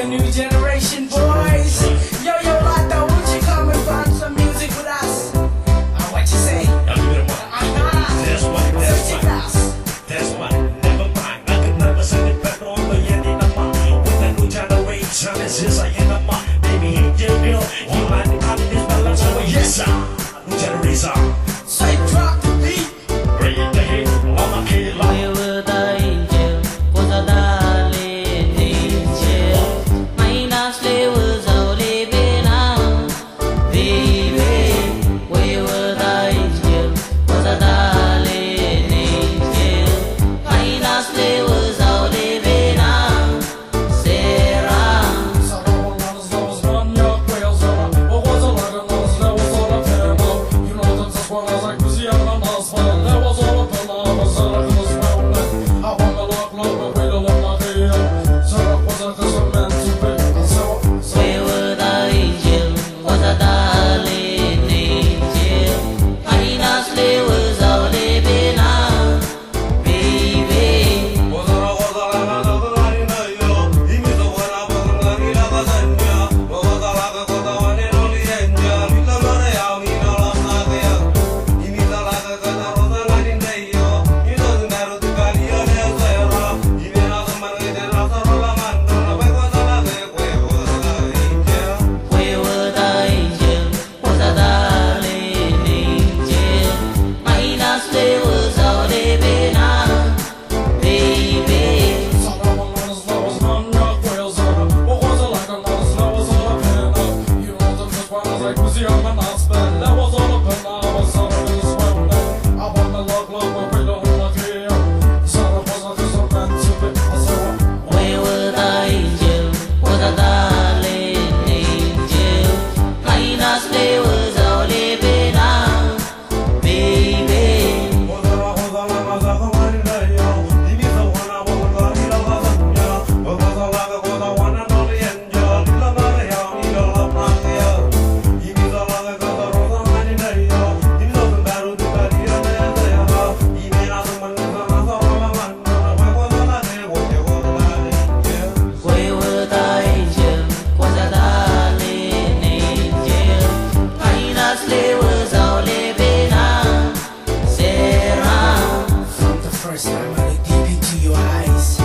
new generation boys. Yo, yo, Lato, won't you come and find some music with us? What you say? That's why, never mind. I could never send it back on the end in the mind. With the new generation, this is a in the mind. Baby, you know, you mind the mind is balance over yes, sir. New generation. Say, drop the beat. Bring the heat, all my kid Where were the angel? Was a darling angel. My nasty was only been out. Baby, where were the angel? Was a darling angel. My nasty was only been out. Sarah. Where were the angel? Was a darling angel. My nasty was only been out. Baby. Where were the angel? Was a darling angel. My nasty was only been out. Baby. Where were the angel? Was a darling angel. My nasty was only been out. Baby. Where were the angel? Was a darling angel. My nasty was only been out. Sarah. From the first time I looked deep into your eyes,